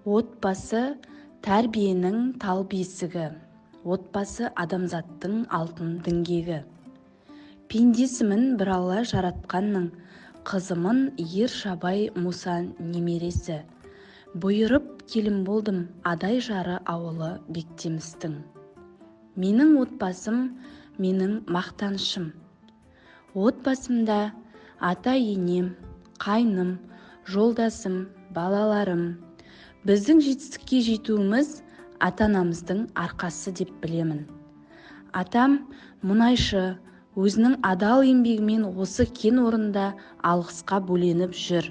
Отбасы тәрбиенің тал бесігі, отбасы адамзаттың алтын діңгегі. Пендесімін бір Алла жаратқанның, қызымын ер шабай Мұса немересі. Бұйырып келін болдым, адай жары ауылы бектемістің. Менің отбасым, менің мақтанышым. Отбасымда ата-енем, қайным, жолдасым, балаларым. Біздің жетістікке жетуіміз ата-анамыздың арқасы деп білемін. Атам мұнайшы, өзінің адал еңбегімен осы кен орнында алғысқа бөленіп жүр.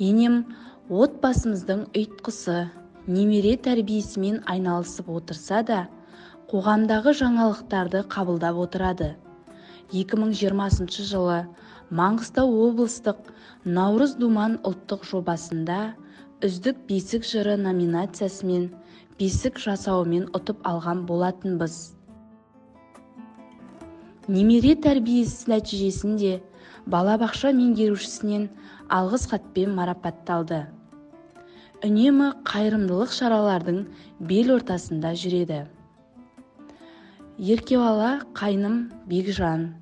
Енем отбасымыздың ұйытқысы, немере тәрбиесімен айналысып отырса да, қоғамдағы жаңалықтарды қабылдап отырады. 2020 жылы Маңғыстау облыстық Наурыз Думан ұлттық жобасында үздік бесік жыры номинациясымен бесік жасауымен ұтып алған болатынбыз. Немере тәрбиесі нәтижесінде балабақша меңгерушісінен алғыс хатпен марапатталды. Үнемі қайырымдылық шаралардың бел ортасында жүреді. Еркебала қайным Бекжан,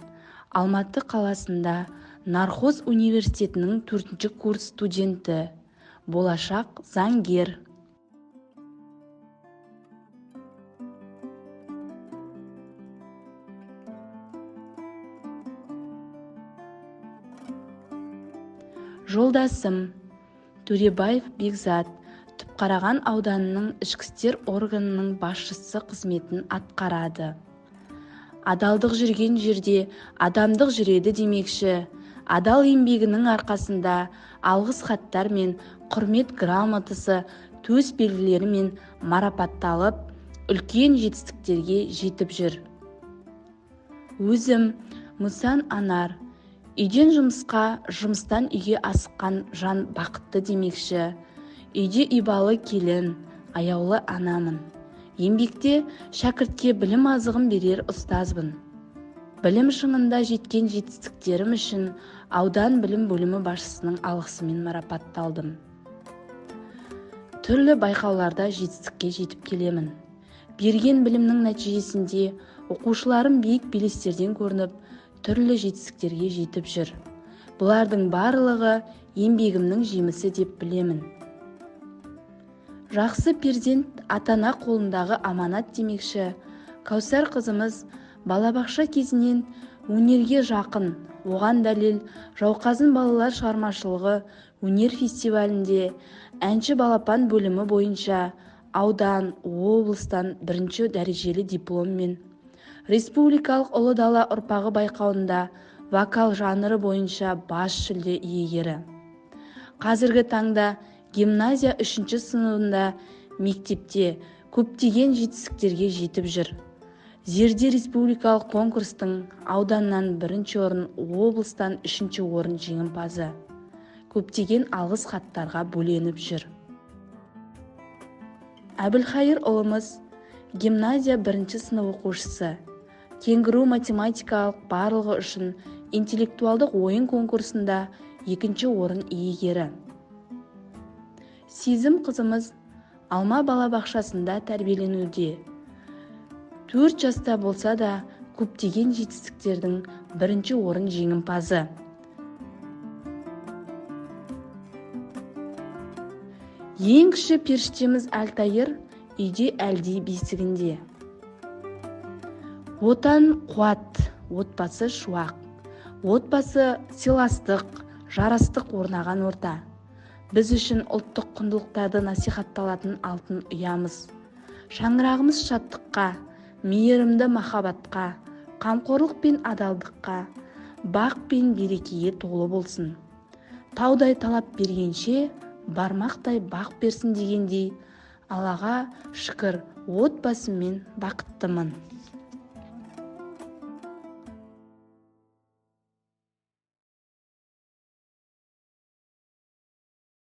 Алматы қаласында Нархоз университетінің 4-ші курс студенті, болашақ заңгер. Жолдасым Төребаев Бекзат, Түпқараған ауданының ішкі істер органының басшысы қызметін атқарады. Адалдық жүрген жерде адамдық жүреді демекші, адал еңбегінің арқасында алғыс хаттар мен құрмет грамотасы, төс белгілерімен марапатталып, үлкен жетістіктерге жетіп жүр. Өзім Мұсан Анар, үйден жұмысқа, жұмыстан үйге асыққан жан бақытты демекші, үйде ибалы келін, аяулы анамын. Еңбекте шәкіртке білім азығын берер ұстазбын. Білім шыңында жеткен жетістіктерім үшін аудан білім бөлімі басшысының алғысымен марапатталдым. Түрлі байқауларда жетістікке жетіп келемін. Берген білімнің нәтижесінде оқушыларым биік белестерден көрініп, түрлі жетістіктерге жетіп жүр. Бұлардың барлығы еңбегімнің жемісі деп білемін. Жақсы перзент ата-ана қолындағы аманат демекші, Кәусар қызымыз балабақша кезінен өнерге жақын, оған дәлел Жауқазын балалар шығармашылығы өнер фестивалінде әнші балапан бөлімі бойынша аудан, облыстан 1-ші дәрежелі дипломмен, республикалық ұлы дала ұрпағы байқауында вокал жанры бойынша бас жүлде иегері. Қазіргі таңда гимназия 3-ші сыныбында мектепте көптеген жетістіктерге жетіп жүр. Зерде республикалық конкурстың ауданнан 1-ші орын, облыстан 3-ші орын жеңімпазы. Көптеген алғыс хаттарға бөленіп жүр. Әбілхайыр ұлымыз гимназия 1-ші сынып оқушысы. Кенгуру математикалық барлығы үшін интеллектуалдық ойын конкурсында 2-ші орын иегері. Сезім қызымыз Алма балабақшасында тәрбиеленуде. 4 жаста болса да көптеген жетістіктердің 1-ші орын жеңімпазы. Ең кіші періштеміз Әлтайыр үйде әлди бесігінде. Отан қуат, отбасы шуақ. Отбасы сыйластық, жарастық орнаған орта. Біз үшін ұлттық құндылықтарды насихатталатын алтын ұямыз. Шаңырағымыз шаттыққа, мейірімді махаббатқа, қамқорлық пен адалдыққа, бақ пен берекеге толы болсын. Таудай талап бергенше, бармақтай бақ берсін дегендей, Аллаға шүкір, отбасыммен бақыттымын.